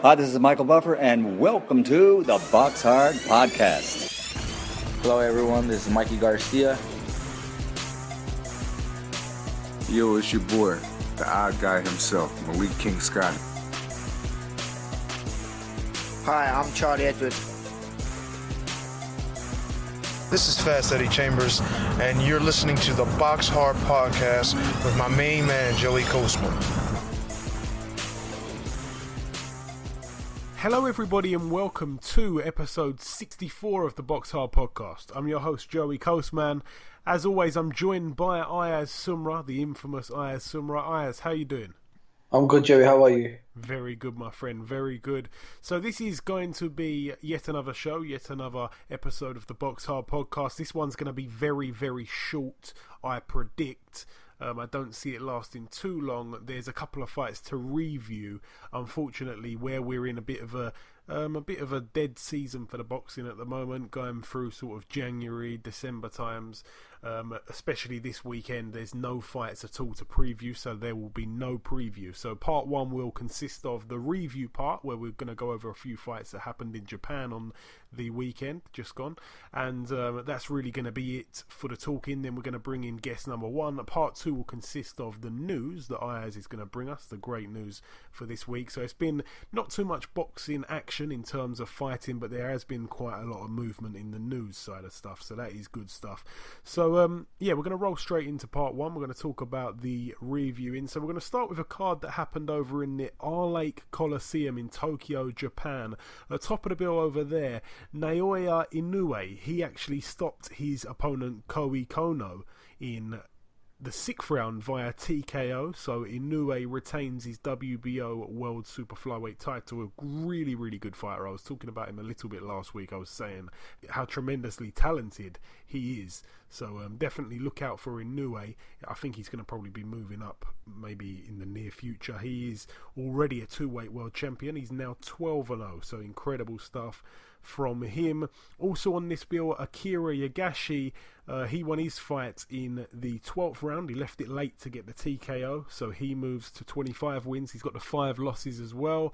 Hi, this is Michael Buffer, and welcome to the BoxHard Podcast. Hello, everyone. This is Mikey Garcia. Yo, it's your boy, the odd guy himself, Malik King Scott. Hi, I'm Charlie Edwards. This is Fast Eddie Chambers, and you're listening to the BoxHard Podcast with my main man, Joey Coastman. Hello everybody and welcome to episode 64 of the BoxHard Podcast. I'm your host Joey Coastman. As always, I'm joined by Ayaz Sumra, the infamous Ayaz Sumra. Ayaz, how you doing? I'm good, Joey. How are you? Very good, my friend. Very good. So this is going to be yet another show, yet another episode of the BoxHard Podcast. This one's going to be very, very short, I predict. I don't see it lasting too long. There's a couple of fights to review, unfortunately, where we're in a bit of a dead season for the boxing at the moment, going through sort of January, December times. Especially this weekend, there's no fights at all to preview, so there will be no preview. So part one will consist of the review part, where we're going to go over a few fights that happened in Japan on the weekend just gone, and that's really going to be it for the talking. Then we're going to bring in guest number one. Part two will consist of the news that Ayaz is going to bring us, the great news for this week. So it's been not too much boxing action in terms of fighting, but there has been quite a lot of movement in the news side of stuff, so that is good stuff. So we're going to roll straight into part one. We're going to talk about the reviewing. So we're going to start with a card that happened over in the R-Lake Coliseum in Tokyo, Japan. At top of the bill over there, Naoya Inoue, he actually stopped his opponent Koei Kono in the 6th round via TKO, so Inoue retains his WBO World Super Flyweight title. A really, really good fighter. I was talking about him a little bit last week. I was saying how tremendously talented he is. So definitely look out for Inoue. I think he's going to probably be moving up maybe in the near future. He is already a 2-weight world champion. He's now 12-0, so incredible stuff from him. Also on this bill, Akira Yagashi, he won his fight in the 12th round. He left it late to get the TKO, so he moves to 25 wins. He's got the 5 losses as well.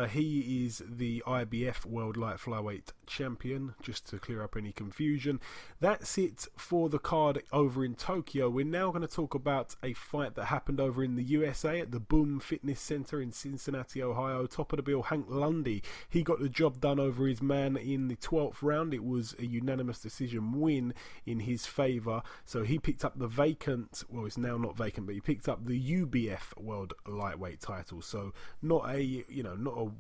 He is the IBF World Light Flyweight Champion, just to clear up any confusion. That's it for the card over in Tokyo. We're now going to talk about a fight that happened over in the USA at the Boom Fitness Center in Cincinnati, Ohio. Top of the bill, Hank Lundy. He got the job done over his man in the 12th round. It was a unanimous decision win in his favour. So he picked up the vacant, well, it's now not vacant, but he picked up the UBF World Lightweight title. So not a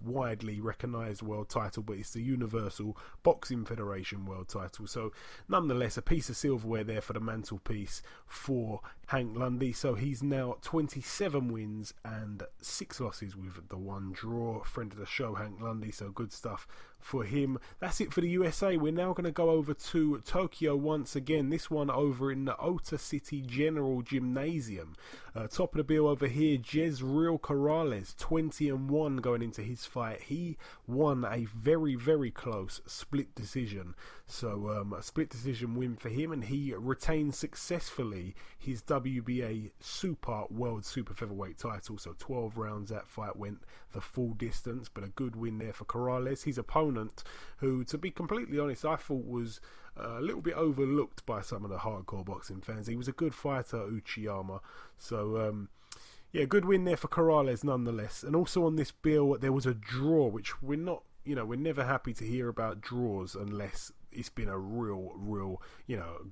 widely recognised world title, but it's the Universal Boxing Federation world title. So nonetheless, a piece of silverware there for the mantelpiece for Hank Lundy. So he's now 27 wins and 6 losses with the 1 draw. Friend of the show, Hank Lundy, so good stuff for him. That's it for the USA. We're now going to go over to Tokyo once again, this one over in the Ota City General Gymnasium. Top of the bill over here, Jezreel Corrales, 20-1 going into his fight. He won a very, very close split decision. So a split decision win for him, and he retained successfully his WBA World Super Featherweight title. So 12 rounds that fight went the full distance, but a good win there for Corrales. His opponent, who, to be completely honest, I thought was a little bit overlooked by some of the hardcore boxing fans. He was a good fighter, Uchiyama. So good win there for Corrales nonetheless. And also on this bill, there was a draw, which we're never happy to hear about draws unless it's been a real,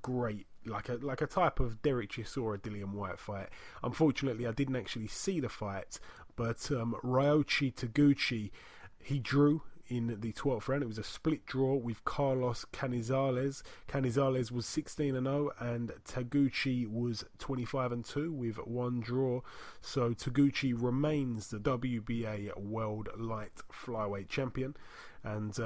great, like a type of Derek Chisora, Dillian White fight. Unfortunately, I didn't actually see the fight, but Ryoichi Taguchi, he drew in the 12th round. It was a split draw with Carlos Canizales. Canizales was 16-0 and Taguchi was 25-2 with 1 draw. So Taguchi remains the WBA World Light Flyweight Champion. And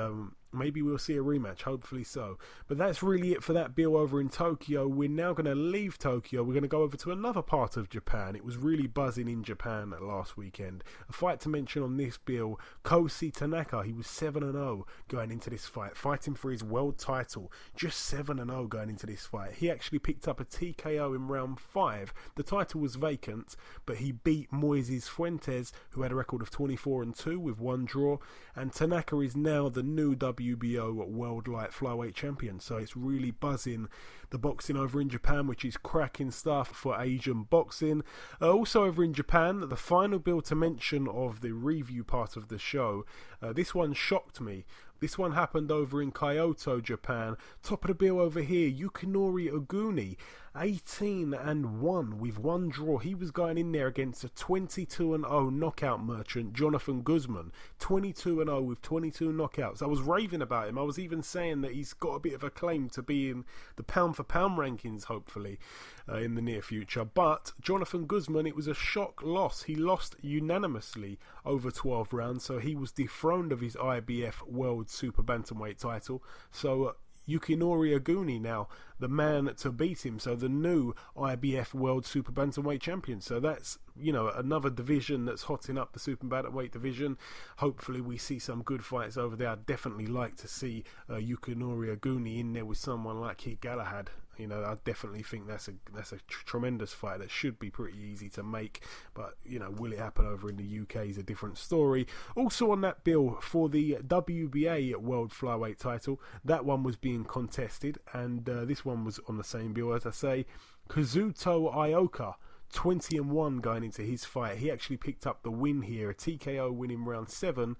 Maybe we'll see a rematch, hopefully so. But that's really it for that bill over in Tokyo. We're now going to leave Tokyo. We're going to go over to another part of Japan. It was really buzzing in Japan last weekend. A fight to mention on this bill, Kosi Tanaka. He was 7-0 going into this fight, fighting for his world title. Just 7-0 going into this fight. He actually picked up a TKO in round 5. The title was vacant, but he beat Moises Fuentes, who had a record of 24-2 with 1 draw. And Tanaka is now the new WBO World Light Flyweight Champion. So it's really buzzing the boxing over in Japan, which is cracking stuff for Asian boxing. Also over in Japan, the final bill to mention of the review part of the show, this one shocked me. This one happened over in Kyoto, Japan. Top of the bill over here, Yukinori Oguni, 18-1 with 1 draw. He was going in there against a 22-0 knockout merchant, Jonathan Guzman. 22-0 with 22 knockouts. I was raving about him. I was even saying that he's got a bit of a claim to be in the pound-for-pound rankings, hopefully, in the near future. But Jonathan Guzman, it was a shock loss. He lost unanimously over 12 rounds, so he was dethroned of his IBF World Super-bantamweight title. So Yukinori Oguni now the man to beat him, so the new IBF World Super Bantamweight Champion. So that's, another division that's hotting up the Super Bantamweight division. Hopefully we see some good fights over there. I'd definitely like to see Yukinori Oguni in there with someone like Keith Galahad. I definitely think that's a tremendous fight that should be pretty easy to make, but will it happen over in the UK is a different story. Also on that bill for the WBA World Flyweight title, that one was being contested, and this one was on the same bill, as I say. Kazuto Ioka, 20-1 going into his fight. He actually picked up the win here, a TKO win in round 7.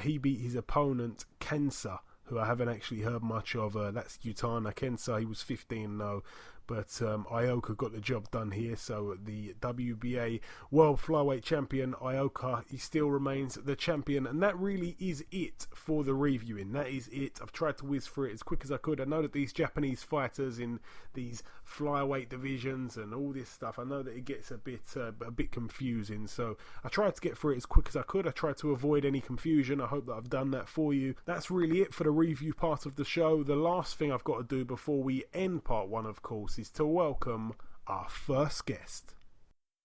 He beat his opponent Kensa, who I haven't actually heard much of. That's Yutana Kensa. He was 15-0, but Ioka got the job done here. So the WBA World Flyweight Champion Ioka, he still remains the champion, and that really is it for the reviewing. That is it. I've tried to whiz through it as quick as I could. I know that these Japanese fighters in these flyweight divisions and all this stuff, I know that it gets a bit confusing, so I tried to get through it as quick as I could. I tried to avoid any confusion. I hope that I've done that for you. That's really it for the review part of the show. The last thing I've got to do before we end part 1, of course, is to welcome our first guest.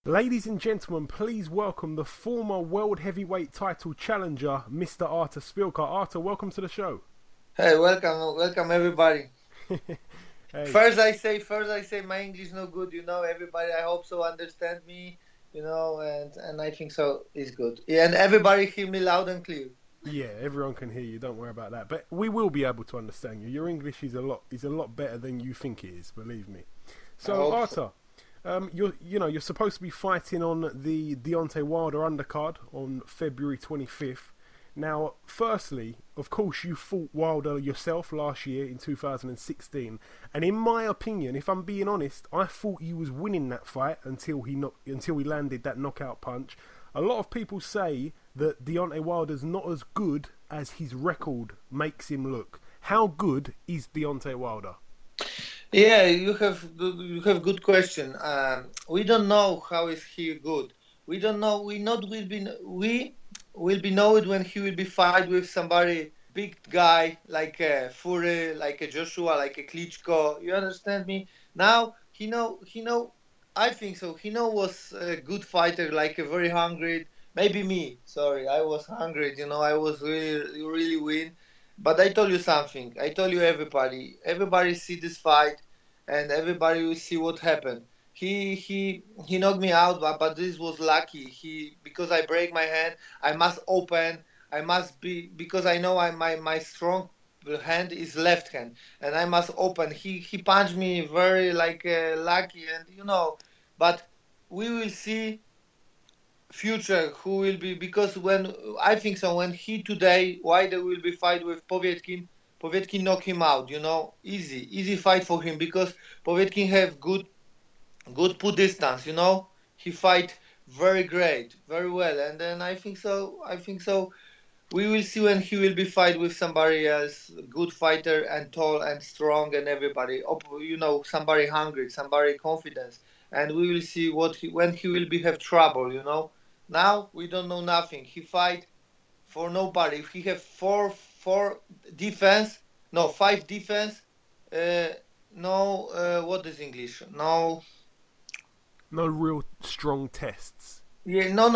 Ladies and gentlemen, please welcome the former world heavyweight title challenger, Mr. Artur Szpilka. Artur, welcome to the show. Hey, welcome everybody. Hey. First I say my English no good, everybody I hope so understand me, and I think so is good. Yeah, and everybody hear me loud and clear. Yeah, everyone can hear you, don't worry about that. But we will be able to understand you. Your English is a lot better than you think it is, believe me. So Artur, you're supposed to be fighting on the Deontay Wilder undercard on February 25th. Now, firstly, of course, you fought Wilder yourself last year in 2016, and in my opinion, if I'm being honest, I thought you was winning that fight until he landed that knockout punch. A lot of people say that Deontay Wilder's not as good as his record makes him look. How good is Deontay Wilder? Yeah, you have good question. We don't know how is he good. We don't know. We will be know it when he will be fight with somebody big guy like a Fury, like a Joshua, like a Klitschko. You understand me? Now he know. I think so. He was a good fighter, like a very hungry. Maybe me. Sorry, I was hungry. I was really win. But I told you something. I told you everybody. Everybody see this fight, and everybody will see what happened. He knocked me out, but this was lucky. Because I break my hand, I must open. I must be, because I know my strong hand is left hand, and I must open. He punched me very lucky, and but we will see future who will be, because when he today Wilder will be fight with Povetkin knock him out. Easy fight for him, because Povetkin have good put distance, he fight very great, very well, and then I think so we will see when he will be fight with somebody else, good fighter and tall and strong and everybody, somebody hungry, somebody confidence, and we will see when he will be have trouble. Now we don't know nothing. He fight for nobody. He have five defense. What is English? No. No real strong tests. No.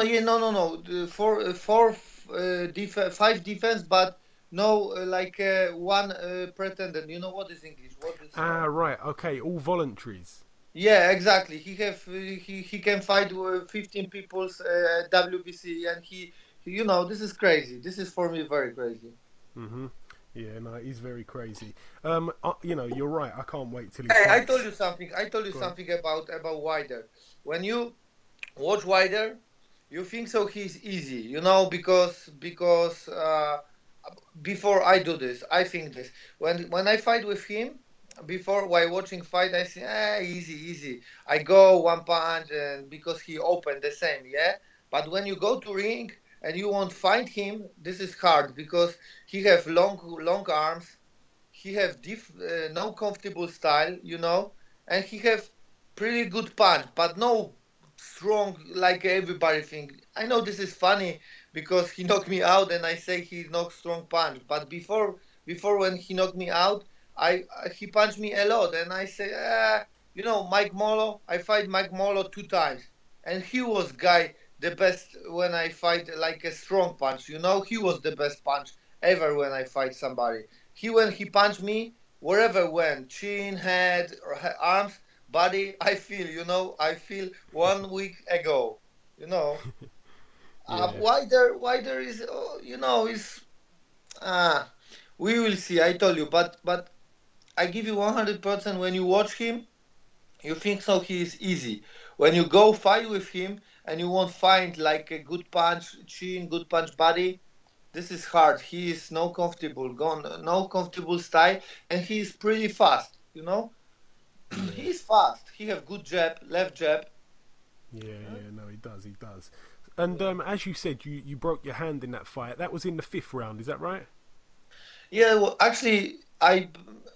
Five defense, but no one pretendant. You know what is English? Right. Okay. All voluntaries. Yeah, exactly. He can fight with 15 people's WBC, and he this is crazy. This is for me very crazy. Mhm. Yeah, no, he's very crazy. You're right. I can't wait till he. Hey, fights. I told you something. Something about Wilder. When you watch Wilder, you think so he's easy, because before I do this, I think this. When I fight with him, before while watching fight, I say, easy. I go one punch, and because he opened the same, yeah. But when you go to ring and you won't find him, this is hard because he have long arms, he have no comfortable style, and he have pretty good punch, but no strong like everybody think. I know this is funny because he knocked me out, and I say he knocked strong punch, but before when he knocked me out, he punched me a lot, and I say, Mike Molo, I fight Mike Molo 2 times, and he was the best when I fight like a strong punch, he was the best punch ever when I fight somebody. When he punched me, wherever went, chin, head, or arms, body, I feel 1 week ago, Yeah. Wilder is, we will see, I told you, but I give you 100% when you watch him, you think so he is easy. When you go fight with him and you won't find like a good punch chin, good punch body, this is hard. He is no comfortable style, and he is pretty fast, He's fast. He have good jab, left jab. Yeah, no, he does. And as you said, you broke your hand in that fight. That was in the 5th round, is that right? Yeah, well, actually,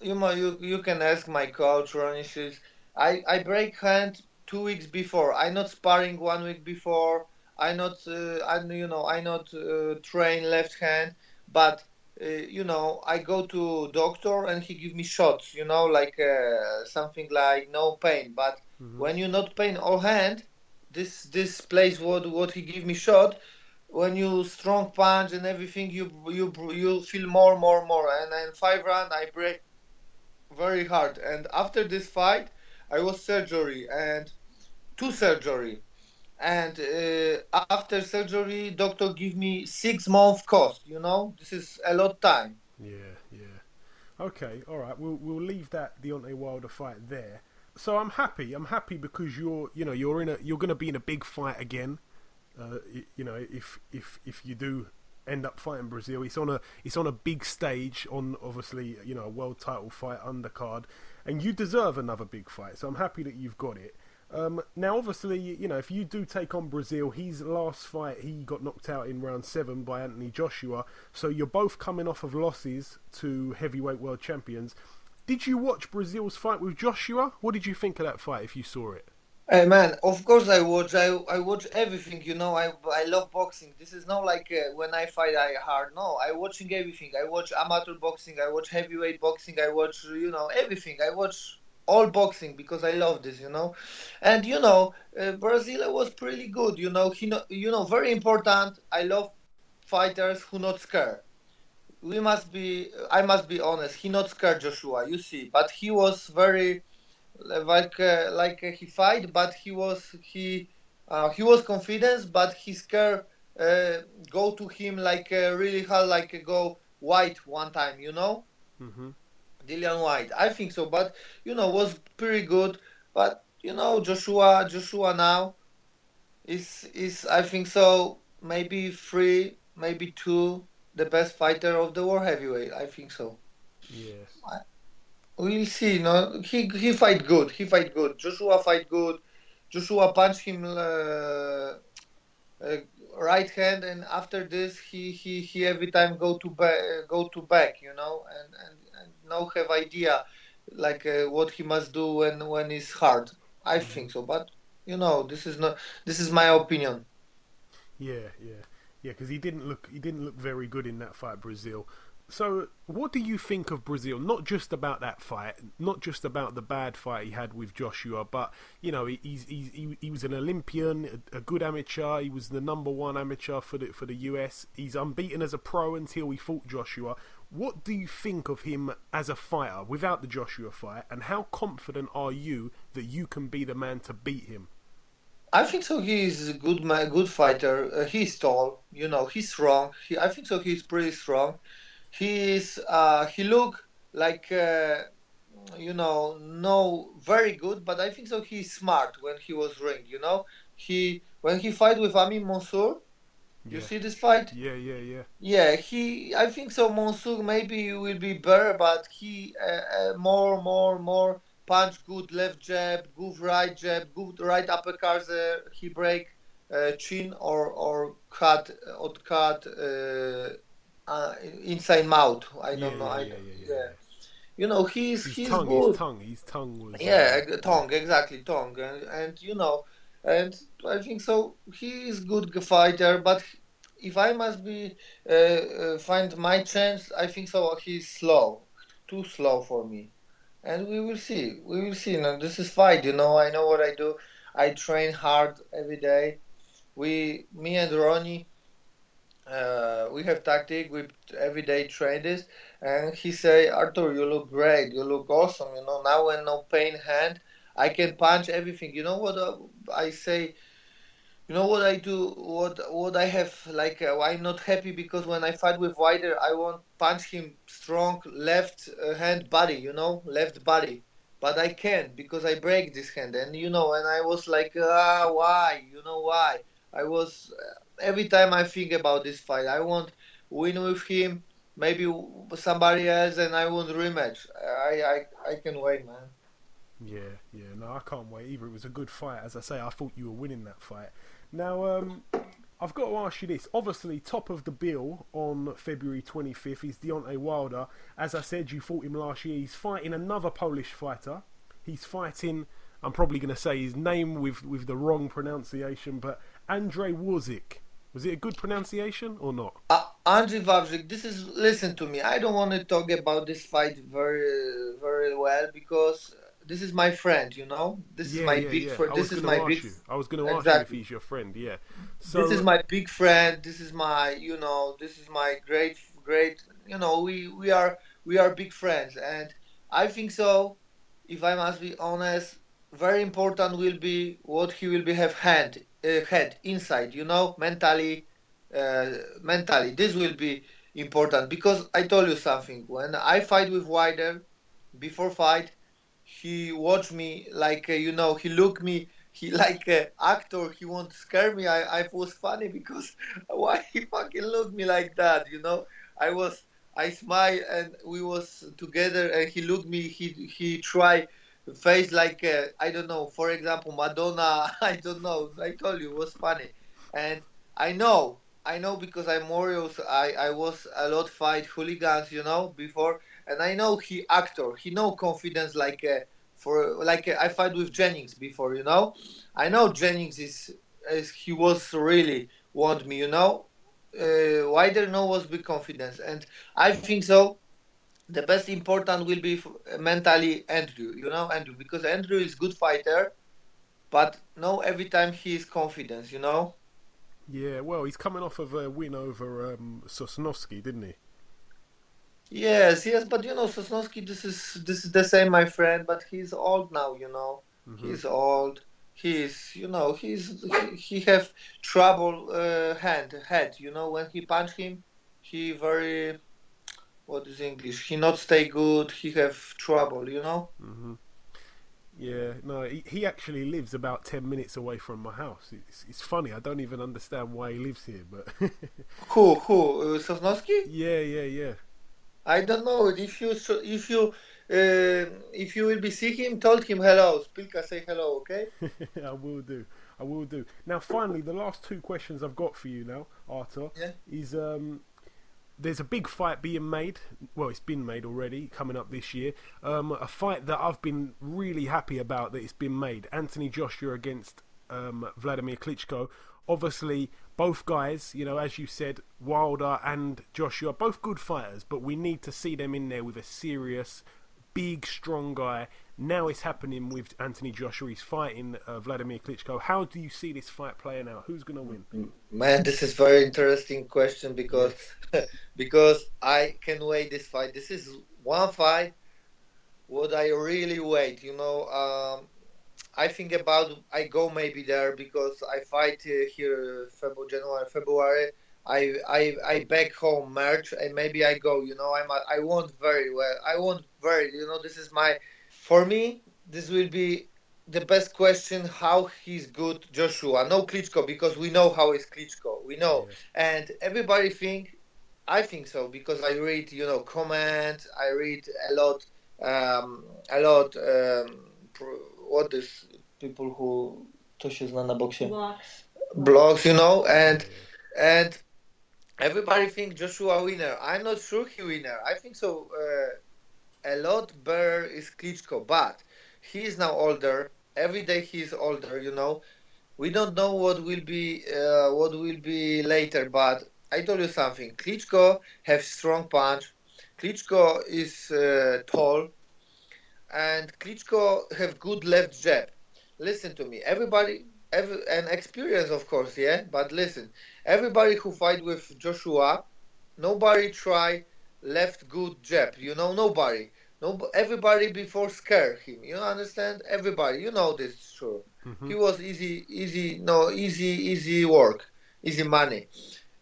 you can ask my coach, Ronnie Shields. I break hand 2 weeks before. I not sparring 1 week before. I not train left hand, but I go to doctor and he give me shots. Something like no pain. But when you not pain all hand, this place what he give me shot. When you strong punch and everything, you feel more, and in 5 round I break very hard. And after this fight, I was surgery and 2 surgery, and after surgery, doctor give me 6 months cost. This is a lot time. Yeah. Okay, all right. We'll leave that Deontay Wilder fight there. So I'm happy because you're going to be in a big fight again. If you do end up fighting Breazeale, it's on a big stage, on obviously a world title fight undercard, and you deserve another big fight. So I'm happy that you've got it. Now, obviously, if you do take on Breazeale, his last fight he got knocked out in round 7 by Anthony Joshua. So you're both coming off of losses to heavyweight world champions. Did you watch Breazeale's fight with Joshua? What did you think of that fight if you saw it? Hey man, of course I watch. I watch everything. I love boxing. This is not like when I fight I hard. No, I watching everything. I watch amateur boxing. I watch heavyweight boxing. I watch everything. I watch all boxing because I love this. And Breazeale was pretty good. Very important. I love fighters who not scared. I must be honest. He not scared Joshua. You see, but he was very. He fight, but he was confident, but he scared go to him really hard, go White one time, Dillian White. I think so, but was pretty good. But Joshua now is I think so, maybe 3, maybe 2, the best fighter of the world heavyweight. I think so. Yeah. We'll see. He fight good. Joshua fight good. Joshua punch him right hand, and after this, he every time go to back. And now have idea what he must do when it's hard. I think so, but this is my opinion. Yeah. Yeah, because he didn't look very good in that fight, Breazeale. So, what do you think of Breazeale? Not just about that fight, not just about the bad fight he had with Joshua, but you know, he was an Olympian, a good amateur. He was the #1 amateur for the US. He's unbeaten as a pro until he fought Joshua. What do you think of him as a fighter without the Joshua fight, and how confident are you that you can be the man to beat him? I think so. He's a good man, good fighter. He's tall, you know. He's strong. I think so. He's pretty strong. He look like you know, no very good, but I think so. He's smart when he was ring. You know, when he fight with Amin Mansour. You see this fight? Yeah. Yeah, I think so. Mansour maybe will be better, but he more punch, good left jab, good right jab, good right uppercut. He break chin or cut inside mouth. I don't know. Yeah. You know, he's tongue, good. His tongue was. Tongue, exactly, tongue, and you know. And I think so. He is good fighter, but if I must be find my chance, I think so. He's slow, too slow for me, and we will see. We will see. Now this is fight. You know, I know what I do. I train hard every day. Me and Ronnie, we have tactic. We every day train this, and he say, Artur, you look great. You look awesome. You know, now when no pain hand. I can punch everything. You know what I say? You know what I do? What I have like? I'm not happy because when I fight with Wilder, I want punch him strong left hand body. You know, left body, but I can't because I break this hand. And you know, and I was like, why? You know why? I was every time I think about this fight, I want win with him, maybe somebody else, and I want rematch. I can wait, man. Yeah, no, I can't wait either. It was a good fight. As I say, I thought you were winning that fight. Now, I've got to ask you this. Obviously, top of the bill on February 25th is Deontay Wilder. As I said, you fought him last year. He's fighting another Polish fighter. He's fighting, I'm probably going to say his name with the wrong pronunciation, but Andrzej Wawrzyk. Was it a good pronunciation or not? Andrzej Wawrzyk, listen to me. I don't want to talk about this fight very, very well because this is my friend, you know. This is my big friend. I was going to ask you if he's your friend. Yeah. So this is my big friend. This is my, you know, this is my great. You know, we are big friends, and I think so. If I must be honest, very important will be what he will be have head inside. You know, mentally. This will be important because I told you something. When I fight with Wilder, before fight. He watched me like, you know, he looked me, he like an actor, he won't scare me. I was funny because why he fucking looked me like that, you know? I smiled and we was together and he looked me, he tried face like, I don't know, for example, Madonna, I don't know, I told you, it was funny. And I know because I'm Warriors, I was a lot fight hooligans, you know, before. And I know he actor. He no confidence like I fight with Jennings before, you know. I know Jennings is he was really want me, you know. Wilder no was big confidence, and I think so. The best important will be mentally Andrew, you know, Andrew, because Andrew is good fighter, but no every time he is confidence, you know. Yeah, well, he's coming off of a win over Sosnowski, didn't he? Yes, but you know, Sosnowski, this is the same, my friend, but he's old now, you know. Mm-hmm. He's old. He's, you know, he have trouble head, you know. When he punch him, he very, what is English? He not stay good. He have trouble, you know. Mm-hmm. Yeah, no, he actually lives about 10 minutes away from my house. It's funny. I don't even understand why he lives here, but who Sosnowski? Yeah. I don't know. If you will be see him, told him hello. Szpilka, say hello, okay? I will do. Now, finally, the last two questions I've got for you now, Artur, is there's a big fight being made. Well, it's been made already, coming up this year. A fight that I've been really happy about that it's been made. Anthony Joshua against Wladimir Klitschko. Obviously, both guys, as you said, Wilder and Joshua, both good fighters, but we need to see them in there with a serious, big, strong guy. Now it's happening with Anthony Joshua. He's fighting Wladimir Klitschko. How do you see this fight playing out? Who's going to win? Man, this is very interesting question because because I can wait this fight. This is one fight what I really wait. I think about I go maybe there because I fight here January, February. I back home March and maybe I go. I want very well. I want very. This is for me. This will be the best question. How he's good, Joshua? No Klitschko because we know how is Klitschko. We know, and everybody think. I think so because I read comments. I read a lot. What is people who to się zna na boksie? Blogs, and everybody think Joshua winner. I'm not sure he winner. I think so. A lot better is Klitschko, but he is now older. Every day he is older. We don't know what will be later. But I told you something. Klitschko have strong punch. Klitschko is tall. And Klitschko have good left jab. Listen to me. Everybody, and experience, of course, yeah? But listen. Everybody who fight with Joshua, nobody try left good jab. Nobody. Everybody before scare him. You understand? Everybody. You know this, sure. Mm-hmm. He was easy work. Easy money.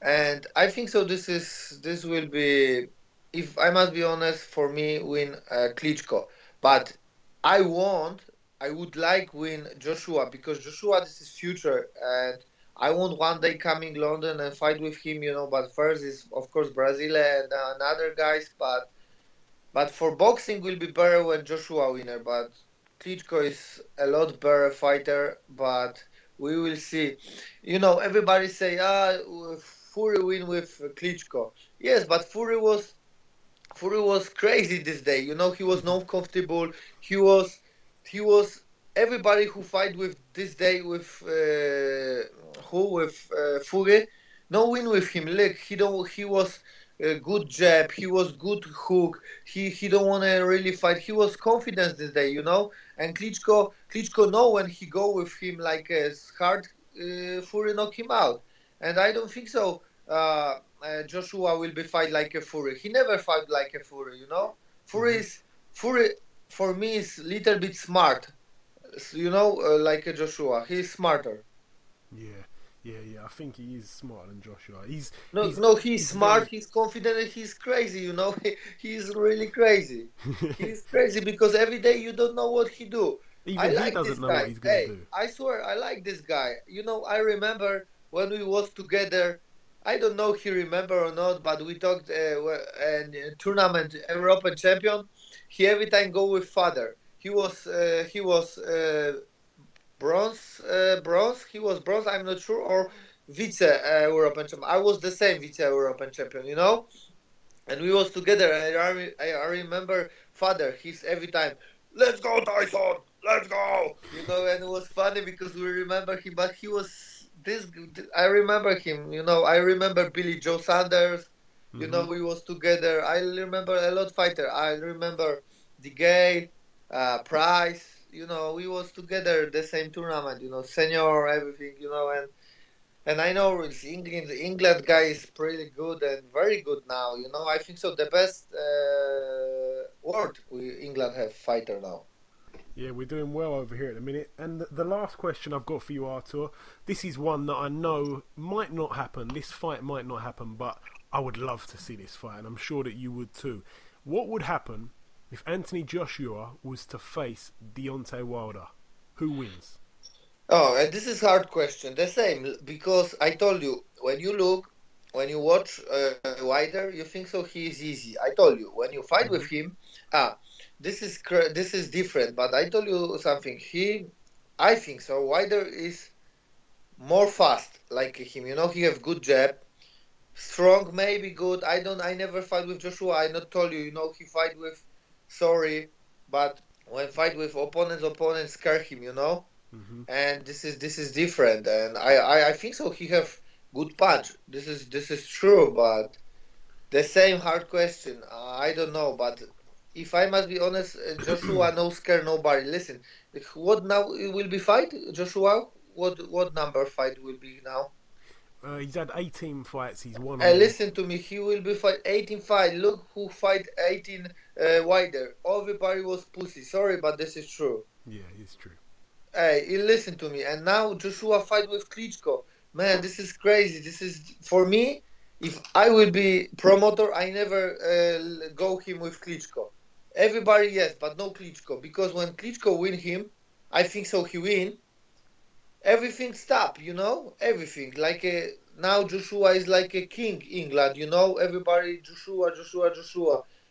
And I think so this will be, if I must be honest, for me, win Klitschko. But I would like win Joshua because Joshua, this is future, and I want one day coming London and fight with him, But first is of course Breazeale and other guys. But for boxing will be better when Joshua winner. But Klitschko is a lot better fighter. But we will see. Everybody say Fury win with Klitschko. Yes, but Fury was crazy this day. He was not comfortable. He was. Everybody who fight with this day with Fury, no win with him. Look, he was a good jab. He was good hook. He don't want to really fight. He was confident this day, And Klitschko know when he go with him like hard. Fury knock him out, and I don't think so. Joshua will be fight like a Fury. He never fight like a Fury, Fury for me is little bit smart, like a Joshua. He's smarter. Yeah. I think he is smarter than Joshua. He's smart. He's confident. And he's crazy. He's really crazy. He's crazy because every day you don't know what he do. Even he doesn't know what he's gonna do. I swear, I like this guy. I remember when we was together. I don't know if he remember or not, but we talked in tournament European champion. He every time go with father. He was bronze. He was bronze. I'm not sure, or vice European champion. I was the same vice European champion. And we was together. And I remember father. He's every time, let's go Tyson, let's go. And it was funny because we remember him, but he was. I remember him, I remember Billy Joe Sanders, we was together. I remember a lot fighter. I remember DeGay, Price, we was together the same tournament, senior, everything, and I know the England guy is pretty good and very good now, I think so the best world England have fighter now. Yeah, we're doing well over here at the minute. And the last question I've got for you, Artur, this is one that I know might not happen. This fight might not happen, but I would love to see this fight, and I'm sure that you would too. What would happen if Anthony Joshua was to face Deontay Wilder? Who wins? Oh, and this is a hard question. The same, because I told you, when you watch Wilder, you think so he is easy. I told you, when you fight with him, this is different, but I told you something. I think so. Wilder is more fast, like him. He have good jab, strong, maybe good. I never fight with Joshua. I not told you. He fight with. Sorry, but when fight with opponents scare him. and this is different. And I think so. He have good punch. This is true, but the same hard question. I don't know, but if I must be honest, Joshua no scare nobody. Listen, what now it will be fight, Joshua? What number fight will be now? He's had 18 fights. He's won. Listen to me. He will be fight 18 fight. Look who fight 18 Wilder. Everybody was pussy. Sorry, but this is true. Yeah, it's true. Hey, listen to me. And now Joshua fight with Klitschko. Man, this is crazy. This is for me. If I will be promoter, I never go him with Klitschko. Everybody yes, but no Klitschko, because when Klitschko win him, I think so he win. Everything stop, everything. Like now Joshua is like a king England, everybody Joshua.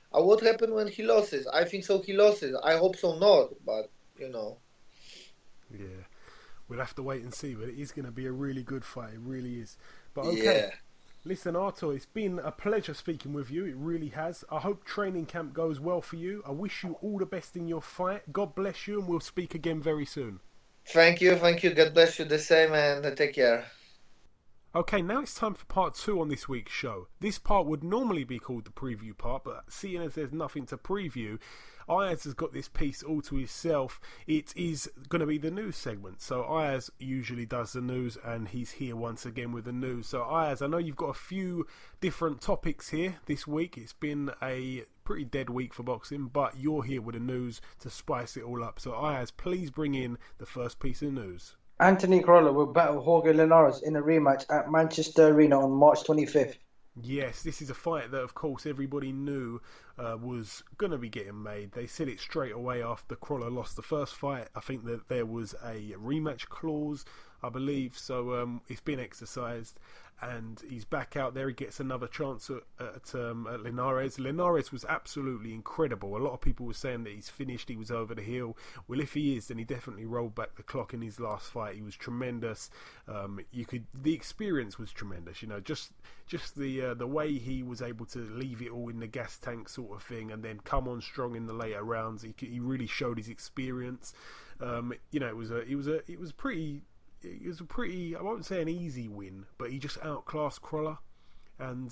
What happened when he loses? I think so he loses. I hope so not, but Yeah, we'll have to wait and see, but it is going to be a really good fight. It really is. But okay. Yeah. Listen, Artur, it's been a pleasure speaking with you. It really has. I hope training camp goes well for you. I wish you all the best in your fight. God bless you, and we'll speak again very soon. Thank you. God bless you the same, and take care. Okay, now it's time for part 2 on this week's show. This part would normally be called the preview part, but seeing as there's nothing to preview, Ayaz has got this piece all to himself. It is going to be the news segment. So Ayaz usually does the news, and he's here once again with the news. So Ayaz, I know you've got a few different topics here this week. It's been a pretty dead week for boxing, but you're here with the news to spice it all up. So Ayaz, please bring in the first piece of news. Anthony Crolla will battle Jorge Linares in a rematch at Manchester Arena on March 25th. Yes, this is a fight that, of course, everybody knew was going to be getting made. They said it straight away after Crolla lost the first fight. I think that there was a rematch clause, I believe, so it's been exercised, and he's back out there. He gets another chance at Linares. Linares was absolutely incredible. A lot of people were saying that he's finished, he was over the hill. Well, if he is, then he definitely rolled back the clock in his last fight. He was tremendous. The experience was tremendous. Just the way he was able to leave it all in the gas tank sort of thing, and then come on strong in the later rounds. He really showed his experience. It was a pretty, I won't say an easy win, but he just outclassed Crolla. And,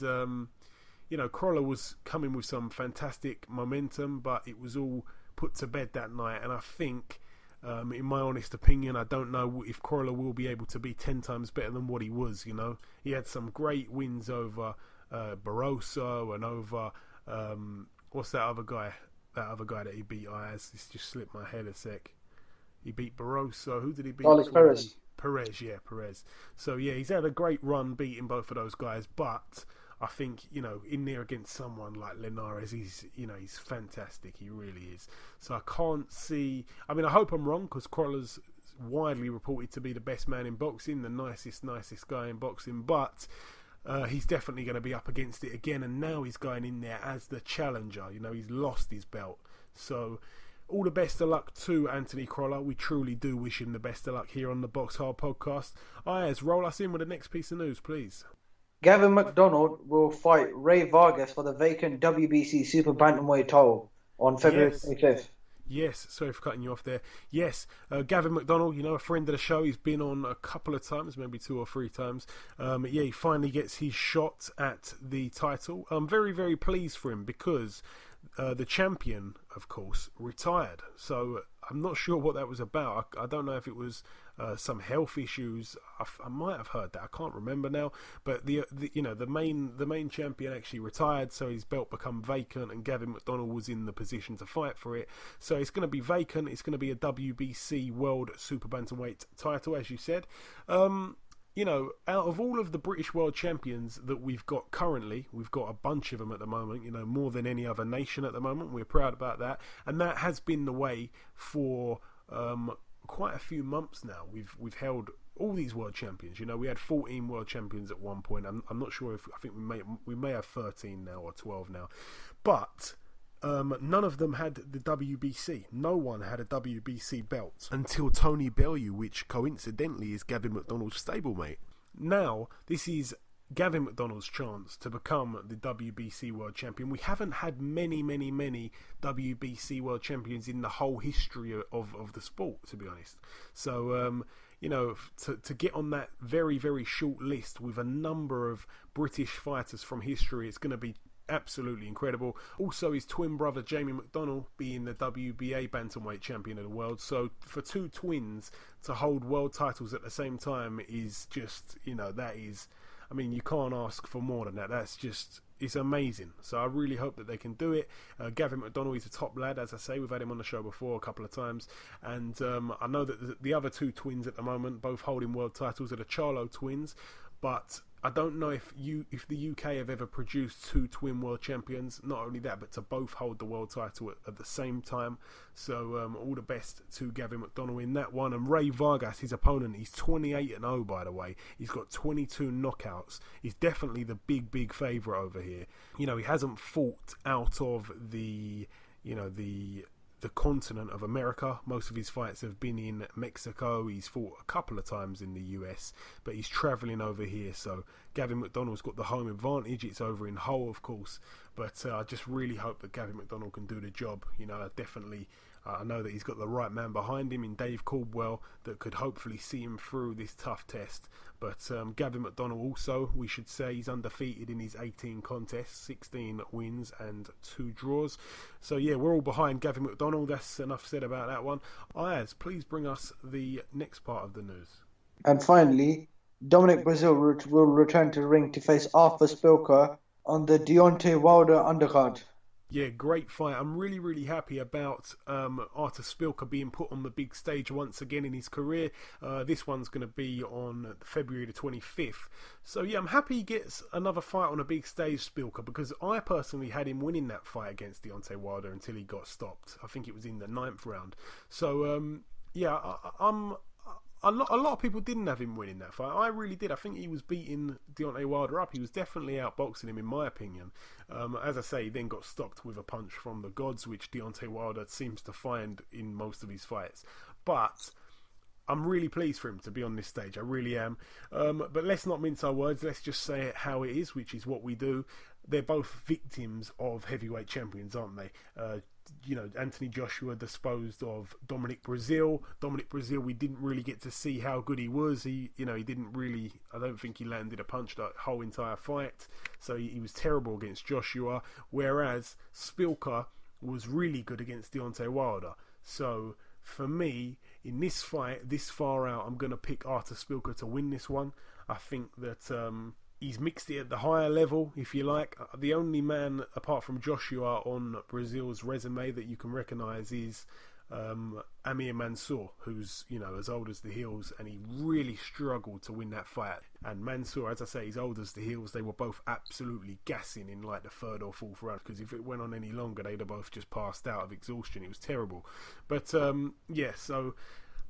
Crolla was coming with some fantastic momentum, but it was all put to bed that night. And I think, in my honest opinion, I don't know if Crolla will be able to be 10 times better than what he was, He had some great wins over Barroso and over, what's that other guy? That other guy that he beat, Ayaz. This just slipped my head a sec. He beat Barroso. Who did he beat? Alex Perez. Perez. So, yeah, he's had a great run beating both of those guys, but I think, in there against someone like Linares, he's fantastic. He really is. So I can't see... I hope I'm wrong, because Crolla's widely reported to be the best man in boxing, the nicest guy in boxing, but he's definitely going to be up against it again, and now he's going in there as the challenger. He's lost his belt. So... all the best of luck to Anthony Crolla. We truly do wish him the best of luck here on the BoxHard Podcast. Ayaz, roll us in with the next piece of news, please. Gavin McDonnell will fight Rey Vargas for the vacant WBC super-bantamweight title on February 25th. Yes, sorry for cutting you off there. Yes, Gavin McDonnell, a friend of the show. He's been on a couple of times, maybe 2 or 3 times. He finally gets his shot at the title. I'm very, very pleased for him, because... the champion, of course, retired. So I'm not sure what that was about. I don't know if it was some health issues. I might have heard that. I can't remember now. But the main champion actually retired, so his belt become vacant, and Gavin McDonnell was in the position to fight for it. So it's going to be vacant. It's going to be a WBC World Super Bantamweight title, as you said. Out of all of the British world champions that we've got currently, we've got a bunch of them at the moment, more than any other nation at the moment. We're proud about that. And that has been the way for quite a few months now. We've held all these world champions. We had 14 world champions at one point. I'm not sure I think we may have 13 now or 12 now. But... none of them had the WBC. No one had a WBC belt until Tony Bellew, which coincidentally is Gavin McDonnell's stablemate. Now, this is Gavin McDonnell's chance to become the WBC World Champion. We haven't had many WBC World Champions in the whole history of the sport, to be honest. So, to get on that very, very short list with a number of British fighters from history, it's going to be absolutely incredible. Also, his twin brother Jamie McDonnell being the WBA bantamweight champion of the world. So for two twins to hold world titles at the same time is just, that is, I mean, you can't ask for more than that. It's amazing. So I really hope that they can do it. Gavin McDonnell is a top lad, as I say. We've had him on the show before a couple of times. And I know that the other two twins at the moment, both holding world titles, are the Charlo twins. But I don't know if the UK have ever produced two twin world champions. Not only that, but to both hold the world title at the same time. So all the best to Gavin McDonnell in that one. And Rey Vargas, his opponent, he's 28-0, by the way. He's got 22 knockouts. He's definitely the big favourite over here. He hasn't fought out of the continent of America. Most of his fights have been in Mexico. He's fought a couple of times in the US, but he's travelling over here. So Gavin McDonnell's got the home advantage. It's over in Hull, of course, but I just really hope that Gavin McDonnell can do the job. I know that he's got the right man behind him in Dave Caldwell that could hopefully see him through this tough test. But Gavin McDonnell also, we should say, he's undefeated in his 18 contests, 16 wins and 2 draws. So yeah, we're all behind Gavin McDonnell. That's enough said about that one. Ayaz, please bring us the next part of the news. And finally, Dominic Breazeale will return to the ring to face Artur Szpilka on the Deontay Wilder undercard. Yeah, great fight. I'm really happy about Artur Szpilka being put on the big stage once again in his career. This one's going to be on February the 25th. So yeah, I'm happy he gets another fight on a big stage, Szpilka, because I personally had him winning that fight against Deontay Wilder until he got stopped. I think it was in the 9th round. So a lot of people didn't have him winning that fight. I really did. I think he was beating Deontay Wilder up. He was definitely outboxing him, in my opinion. As I say, he then got stopped with a punch from the gods, which Deontay Wilder seems to find in most of his fights. But I'm really pleased for him to be on this stage. I really am. But let's not mince our words. Let's just say it how it is, which is what we do. They're both victims of heavyweight champions, aren't they? Anthony Joshua disposed of Dominic Breazeale. Dominic Breazeale, we didn't really get to see how good he was. He didn't really, I don't think he landed a punch that whole entire fight. So he was terrible against Joshua. Whereas Szpilka was really good against Deontay Wilder. So for me, in this fight, this far out, I'm going to pick Artur Szpilka to win this one. I think that he's mixed it at the higher level, if you like. The only man, apart from Joshua, on Breazeale's resume that you can recognise is Amir Mansour, who's, as old as the hills, and he really struggled to win that fight. And Mansour, as I say, he's old as the hills. They were both absolutely gassing in like the 3rd or 4th round, because if it went on any longer, they'd have both just passed out of exhaustion. It was terrible. But so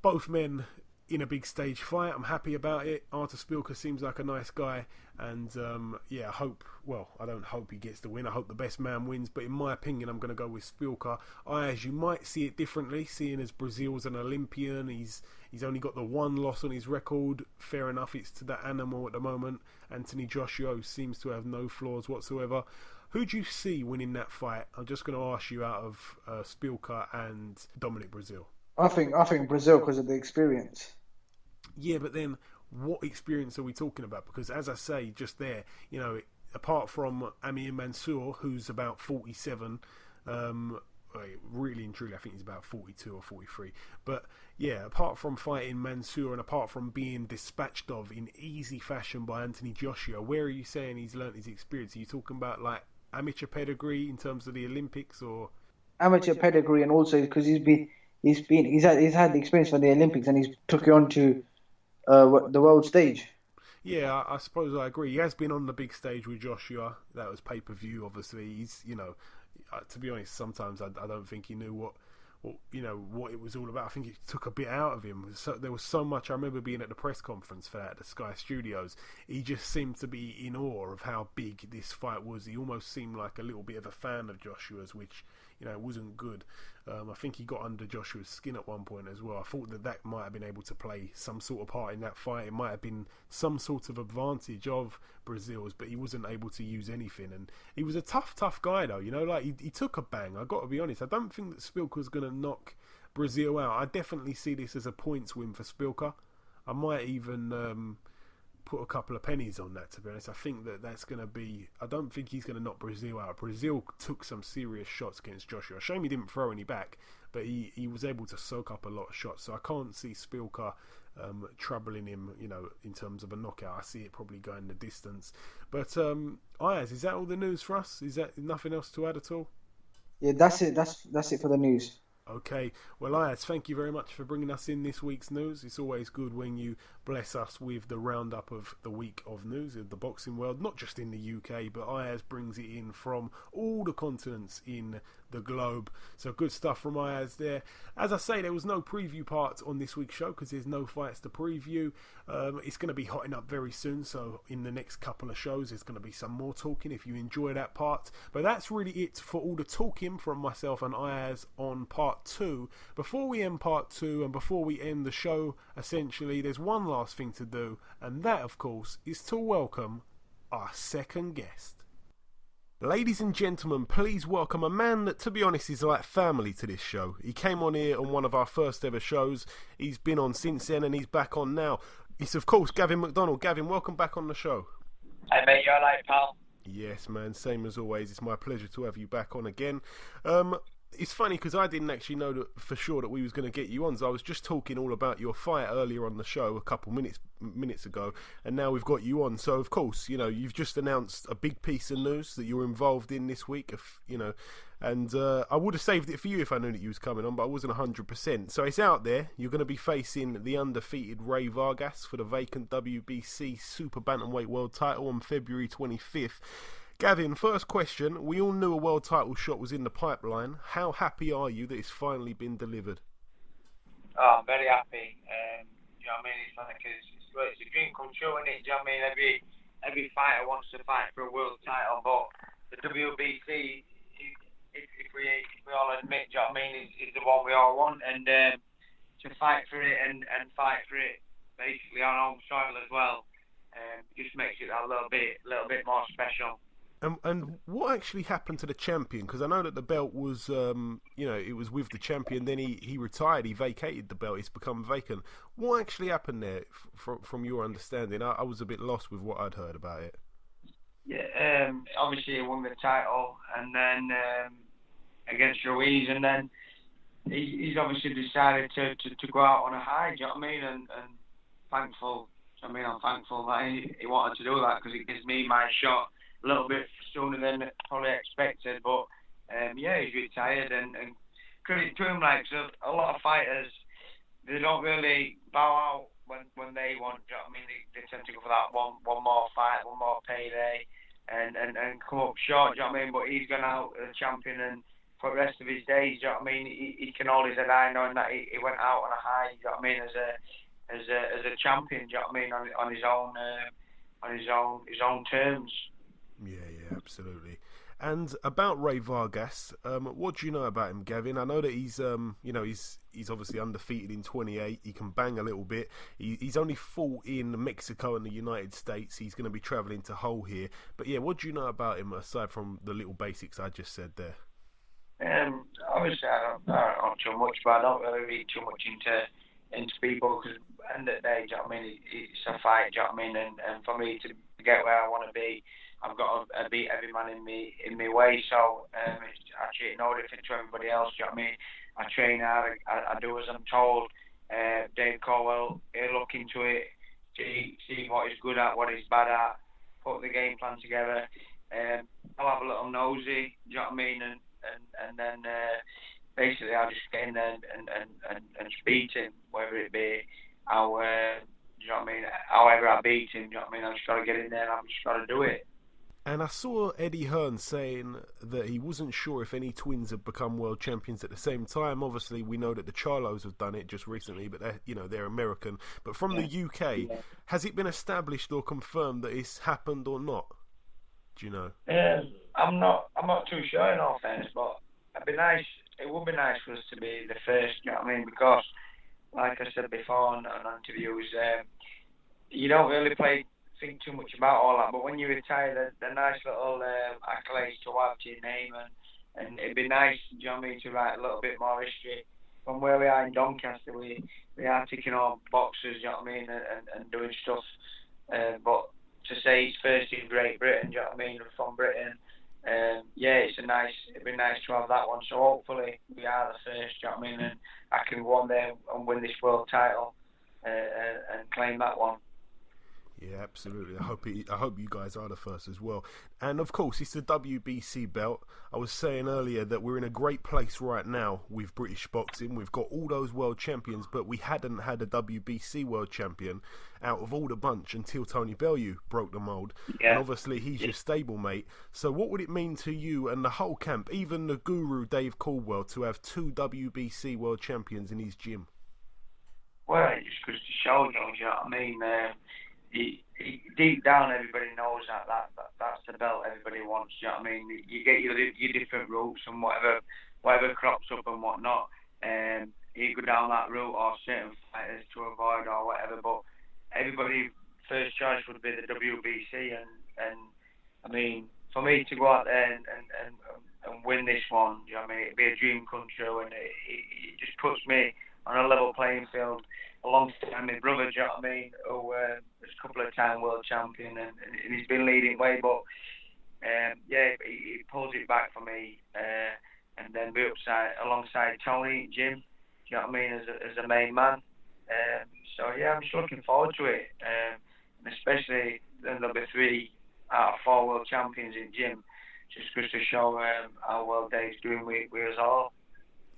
both men in a big stage fight. I'm happy about it. Artur Szpilka seems like a nice guy, and I don't hope he gets the win. I hope the best man wins, but in my opinion, I'm going to go with Szpilka. As you might see it differently, seeing as Breazeale's an Olympian, he's only got the one loss on his record. Fair enough, it's to that animal at the moment. Anthony Joshua, who seems to have no flaws whatsoever. Who do you see winning that fight? I'm just going to ask you out of Szpilka and Dominic Breazeale. I think Breazeale because of the experience. Yeah, but then what experience are we talking about? Because as I say just there, apart from Amir Mansour, who's about 47, really and truly I think he's about 42 or 43. But yeah, apart from fighting Mansour and apart from being dispatched of in easy fashion by Anthony Joshua, where are you saying he's learnt his experience? Are you talking about like amateur pedigree in terms of the Olympics, or amateur pedigree, and also because he's had the experience for the Olympics and he's took it on to the world stage. Yeah, I suppose I agree. He has been on the big stage with Joshua. That was pay-per-view, obviously. He's, to be honest, sometimes I don't think he knew what it was all about. I think it took a bit out of him. So, there was so much. I remember being at the press conference for that at the Sky Studios. He just seemed to be in awe of how big this fight was. He almost seemed like a little bit of a fan of Joshua's, which wasn't good. I think he got under Joshua's skin at one point as well. I thought that might have been able to play some sort of part in that fight. It might have been some sort of advantage of Breazeale's, but he wasn't able to use anything. And he was a tough guy, though. You know, like he took a bang. I got to be honest. I don't think that Szpilka's going to knock Breazeale out. I definitely see this as a points win for Szpilka. I might even put a couple of pennies on that, to be honest. I think that's going to be... I don't think he's going to knock Breazeale out. Breazeale took some serious shots against Joshua. Shame he didn't throw any back, but he was able to soak up a lot of shots. So I can't see Szpilka troubling him, you know, in terms of a knockout. I see it probably going the distance. But Ayaz, is that all the news for us? Is that nothing else to add at all? Yeah, that's it. That's it for the news. Okay, well, Ayaz, thank you very much for bringing us in this week's news. It's always good when you bless us with the roundup of the week of news of the boxing world, not just in the UK, but Ayaz brings it in from all the continents in the globe. So good stuff from Ayaz there. As I say, there was no preview part on this week's show because there's no fights to preview. It's going to be hotting up very soon, so in the next couple of shows there's going to be some more talking if you enjoy that part. But that's really it for all the talking from myself and Ayaz on part 2. Before we end part 2 and before we end the show, essentially, there's one last thing to do, and that, of course, is to welcome our second guest. Ladies and gentlemen, please welcome a man that, to be honest, is like family to this show. He came on here on one of our first ever shows. He's been on since then, and he's back on now. It's, of course, Gavin McDonnell. Gavin, welcome back on the show. Hey, mate, you alright, pal? Yes, man, same as always. It's my pleasure to have you back on again. It's funny because I didn't actually know that for sure that we was going to get you on. So I was just talking all about your fight earlier on the show a couple minutes ago, and now we've got you on. So of course, you know, you've just announced a big piece of news that you're involved in this week. You know, and I would have saved it for you if I knew that you was coming on, but I wasn't 100%. So it's out there. You're going to be facing the undefeated Rey Vargas for the vacant WBC super-bantamweight world title on February 25th. Gavin, first question. We all knew a world title shot was in the pipeline. How happy are you that it's finally been delivered? Oh, I'm very happy. You know what I mean? It's like it's a dream come true, isn't it? Do you know what I mean? Every fighter wants to fight for a world title, but the WBC, if we all admit, do you know what I mean, is the one we all want. And to fight for it and fight for it basically on home soil as well, just makes it a little bit more special. And what actually happened to the champion? Because I know that the belt was, it was with the champion. Then he retired. He vacated the belt. It's become vacant. What actually happened there, from your understanding? I was a bit lost with what I'd heard about it. Yeah, obviously he won the title, and then against Ruiz, and then he's obviously decided to go out on a high. Do you know what I mean? And thankful. I'm thankful that he wanted to do that because it gives me my shot a little bit sooner than probably expected, but he's retired, and credit to him. Like, so a lot of fighters, they don't really bow out when they want. You know what I mean? They tend to go for that one more fight, one more payday, and come up short. Do you know what I mean? But he's gone out as a champion, and for the rest of his days, do you know what I mean? He can hold his head high knowing that he went out on a high. Do you know what I mean? As a champion, do you know what I mean? On his own terms. Yeah, absolutely. And about Rey Vargas, what do you know about him, Gavin? I know that he's obviously undefeated in 28. He can bang a little bit. He's only fought in Mexico and the United States. He's going to be travelling to Hull here. But yeah, what do you know about him aside from the little basics I just said there? Obviously, I don't know too much, but I don't really read too much into people because at the end of the day, do you know what I mean? It's a fight, do you know what I mean? And for me to get where I want to be, I've got to beat every man in my way. So it's actually no different to everybody else. Do you know what I mean? I train hard. I do as I'm told. Dave Colwell, he'll look into it, see what he's good at, what he's bad at, put the game plan together. I'll have a little nosy. Do you know what I mean? And then basically I'll just get in there and beat him, whether it be how. Do you know what I mean? However I beat him. Do you know what I mean? I've just got to get in there and I've just got to do it. And I saw Eddie Hearn saying that he wasn't sure if any twins have become world champions at the same time. Obviously, we know that the Charlos have done it just recently, but they're American. But from the UK, has it been established or confirmed that it's happened or not? Do you know? I'm not too sure in all fairness, but it'd be nice it would be nice for us to be the first, you know what I mean? Because, like I said before on interviews, you don't really think too much about all that, but when you retire, the nice little accolades to add to your name, and it'd be nice, you know what I mean, to write a little bit more history. From where we are in Doncaster, we are ticking off boxes, you know what I mean, and doing stuff. But to say he's first in Great Britain, you know what I mean, from Britain, it'd be nice to have that one. So hopefully we are the first, you know what I mean, and I can go on there and win this world title and claim that one. Yeah, absolutely. I hope you guys are the first as well. And of course, it's the WBC belt. I was saying earlier that we're in a great place right now with British boxing. We've got all those world champions, but we hadn't had a WBC world champion out of all the bunch until Tony Bellew broke the mould. Yeah. And obviously, he's your stablemate. So what would it mean to you and the whole camp, even the guru Dave Caldwell, to have 2 WBC world champions in his gym? Well, it just goes to show, you know what I mean? Deep down, everybody knows that's the belt everybody wants. You know what I mean? You get your different routes and whatever crops up and whatnot. You go down that route or certain fighters to avoid or whatever. But everybody first choice would be the WBC, and I mean, for me to go out there and win this one, you know what I mean? It'd be a dream come true, and it just puts me on a level playing field alongside my brother, do you know what I mean, who is a couple of time world champion, and he's been leading way, but he pulls it back for me, and then be alongside Tony, Jim, do you know what I mean, as a main man. So I'm just looking forward to it, and especially then there'll be 3 out of 4 world champions in Jim, just goes to show how well Dave's doing with us all.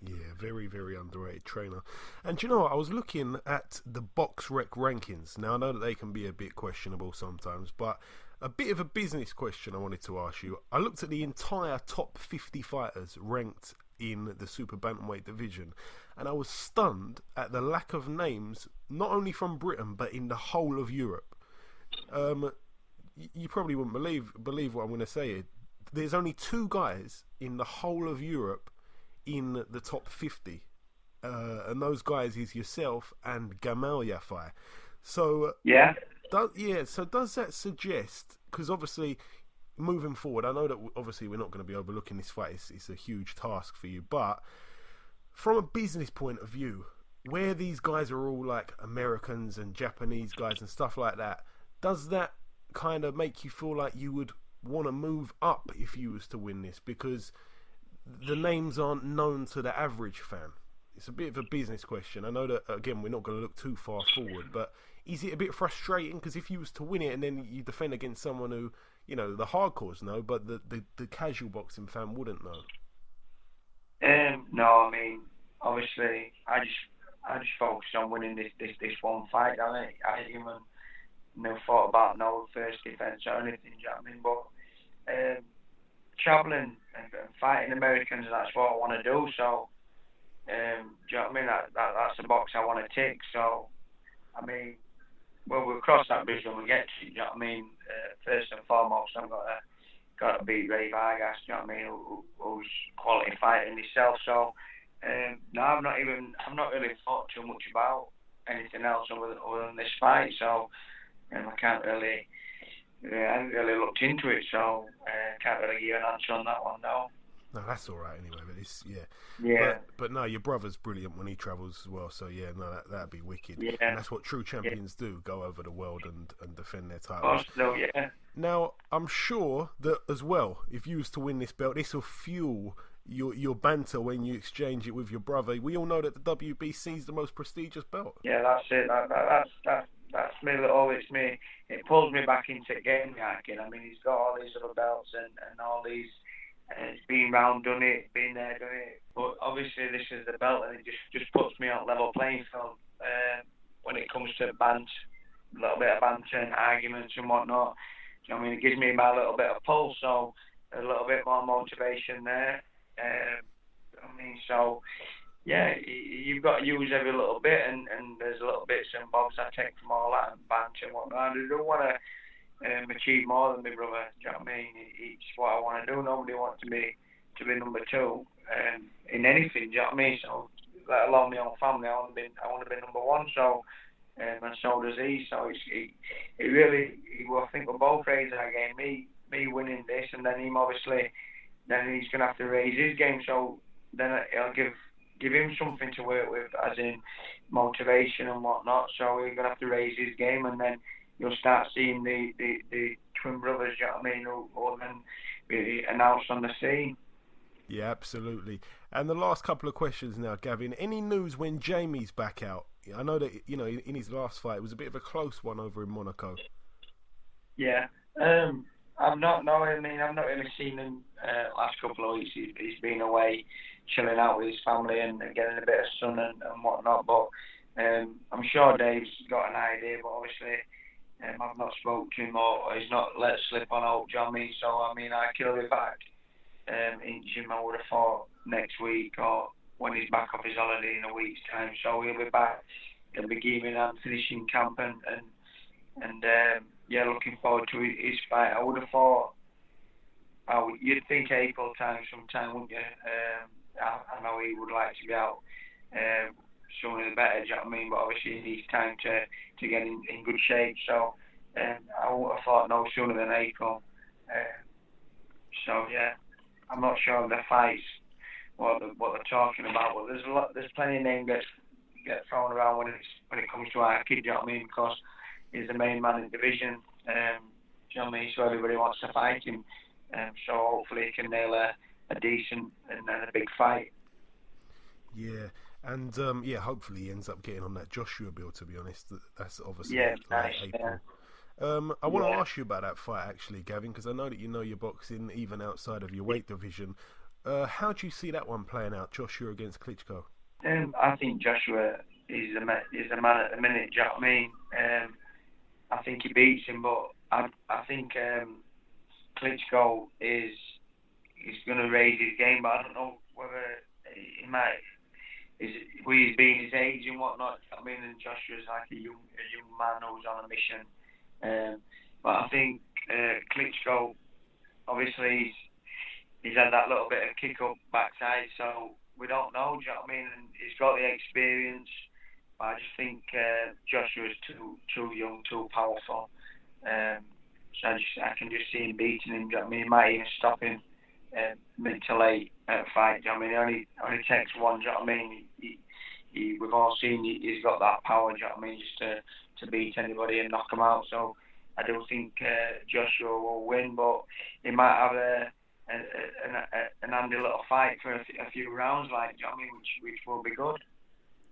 Yeah, very, very underrated trainer. And you know what? I was looking at the BoxRec rankings. Now, I know that they can be a bit questionable sometimes, but a bit of a business question I wanted to ask you. I looked at the entire top 50 fighters ranked in the super bantamweight division, and I was stunned at the lack of names, not only from Britain, but in the whole of Europe. You probably wouldn't believe what I'm going to say. There's only 2 guys in the whole of Europe in the top 50, and those guys is yourself and Gamal Yafai. So so does that suggest, because obviously moving forward, I know that obviously we're not going to be overlooking this fight, it's a huge task for you, but from a business point of view, where these guys are all like Americans and Japanese guys and stuff like that, does that kind of make you feel like you would want to move up if you was to win this, because the names aren't known to the average fan? It's a bit of a business question. I know that, again, we're not going to look too far forward, but is it a bit frustrating? Because if you was to win it and then you defend against someone who, you know, the hardcores know, but the casual boxing fan wouldn't know. No, I mean, obviously, I just focused on winning this one fight. I didn't even thought about no first defence or anything, do you know what I mean? But travelling and fighting Americans, that's what I want to do. So, do you know what I mean? That's the box I want to tick. So, I mean, well, we'll cross that bridge when we get to it, do you know what I mean? First and foremost, I've got to beat Rey Vargas, do you know what I mean? Who's quality fighting himself. So, no, I've not really thought too much about anything else other than this fight. So, I can't really. I haven't really looked into it, so can't really give an answer on that one, no. No, that's all right anyway. But it's yeah. But no, your brother's brilliant when he travels as well. So yeah, no, that'd be wicked. Yeah. And that's what true champions do: go over the world and defend their titles. Oh, yeah. Now, I'm sure that as well, if you was to win this belt, this will fuel your banter when you exchange it with your brother. We all know that the WBC is the most prestigious belt. Yeah, that's it. That's me. It pulls me back into game again. I mean, he's got all these other belts and all these. He's been round, done it, been there, done it. But obviously, this is the belt, and it just puts me on level playing field when it comes to banter, a little bit of banter and arguments and whatnot. Do you know what I mean? It gives me my little bit of pulse, so a little bit more motivation there. Yeah, you've got to use every little bit, and there's little bits and bobs I take from all that and banter and whatnot. I don't want to achieve more than my brother. Do you know what I mean? It's what I want to do. Nobody wants to be number 2. in anything. Do you know what I mean? So, let alone my own family, I want to be number one. So, and so does he. So it really, I think we're both raising our game. Me winning this, and then him obviously, then he's gonna have to raise his game. So then it'll give him something to work with, as in motivation and whatnot. So he's gonna have to raise his game, and then you'll start seeing the twin brothers. You know what I mean? Who then be announced on the scene. Yeah, absolutely. And the last couple of questions now, Gavin. Any news when Jamie's back out? I know that, you know, in his last fight, it was a bit of a close one over in Monaco. Yeah. I've not really seen him last couple of weeks. He's been away, chilling out with his family and getting a bit of sun and whatnot. But I'm sure Dave's got an idea, but obviously I've not spoke to him or he's not let slip on out, do you know what I mean? So, I mean, I could be back in gym, I would have thought, next week or when he's back off his holiday in a week's time. So he'll be back. He'll be giving and finishing camp and yeah, looking forward to his fight. I would have thought, you'd think April time sometime, wouldn't you? I know he would like to be out sooner the better, do you know what I mean? But obviously he needs time to get in good shape. So I would have thought no sooner than April. So yeah, I'm not sure of the fights, what they're talking about, but there's plenty of names get thrown around when it comes to our kid, do you know what I mean? Because he's the main man in the division, do you know what I mean? So everybody wants to fight him, so hopefully he can nail a decent and a big fight. Yeah, and yeah, hopefully he ends up getting on that Joshua bill, to be honest. That's obviously nice, April. Yeah. I want to ask you about that fight, actually, Gavin, because I know that you know your boxing even outside of your weight division. How do you see that one playing out, Joshua against Klitschko? I think Joshua is a man at the minute, do you know what I mean? I think he beats him, but I think Klitschko is going to raise his game, but I don't know whether he might. With his being his age and whatnot, I mean, and Joshua's like a young man who's on a mission. But I think Klitschko, obviously, he's had that little bit of kick up backside, so we don't know, do you know what I mean? And he's got the experience, but I just think Joshua's too young, too powerful. So I can just see him beating him, do you know what I mean? He might even stop him mid to late fight, do you know what I mean? It only takes one, do you know what I mean? We've all seen he's got that power, do you know what I mean, just to beat anybody and knock him out. So I do think Joshua will win, but he might have an handy little fight for a few rounds, like, do you know what I mean, which will be good.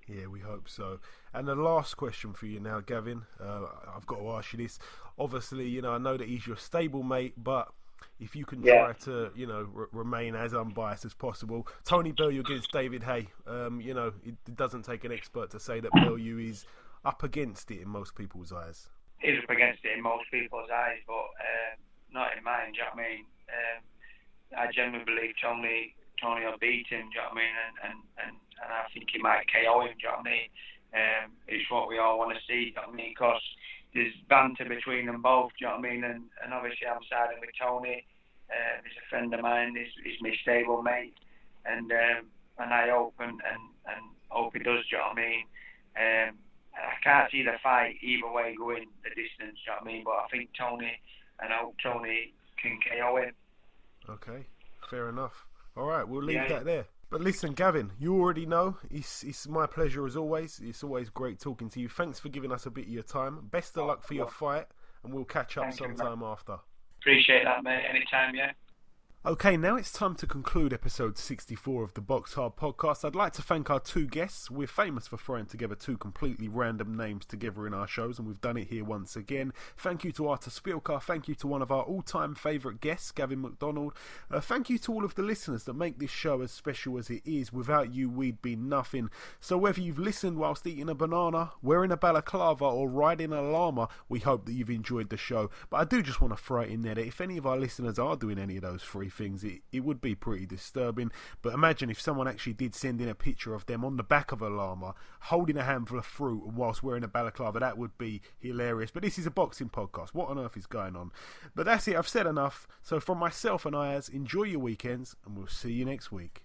Yeah, we hope so. And the last question for you now, Gavin. I've got to ask you this. Obviously, you know, I know that he's your stable mate, but if you can try to, you know, remain as unbiased as possible. Tony Bellew against David Haye. You know, it doesn't take an expert to say that Bellew is up against it in most people's eyes. He's up against it in most people's eyes, but not in mine, do you know what I mean? I genuinely believe Tony will beat him, do you know what I mean? And I think he might KO him, do you know what I mean? It's what we all want to see, do you know what I mean? Because there's banter between them both, do you know what I mean? And obviously I'm siding with Tony. He's a friend of mine, he's my stable mate. And I hope and hope he does, do you know what I mean? I can't see the fight either way going the distance, do you know what I mean? But I think I hope Tony can KO him. Okay, fair enough. All right, we'll leave that there. But listen, Gavin, you already know, it's my pleasure as always. It's always great talking to you. Thanks for giving us a bit of your time. Best of luck for your fight, and we'll catch up sometime after. Appreciate that, mate. Anytime, yeah. Okay, now it's time to conclude episode 64 of the BoxHard Podcast. I'd like to thank our two guests. We're famous for throwing together two completely random names together in our shows, and we've done it here once again. Thank you to Artur Szpilka. Thank you to one of our all-time favourite guests, Gavin McDonnell. Thank you to all of the listeners that make this show as special as it is. Without you, we'd be nothing. So whether you've listened whilst eating a banana, wearing a balaclava, or riding a llama, we hope that you've enjoyed the show. But I do just want to throw it in there that if any of our listeners are doing any of those three things, it would be pretty disturbing. But imagine if someone actually did send in a picture of them on the back of a llama holding a handful of fruit whilst wearing a balaclava. That would be hilarious. But this is a boxing podcast. What on earth is going on? But that's it. I've said enough. So from myself and Ayaz, enjoy your weekends, and we'll see you next week.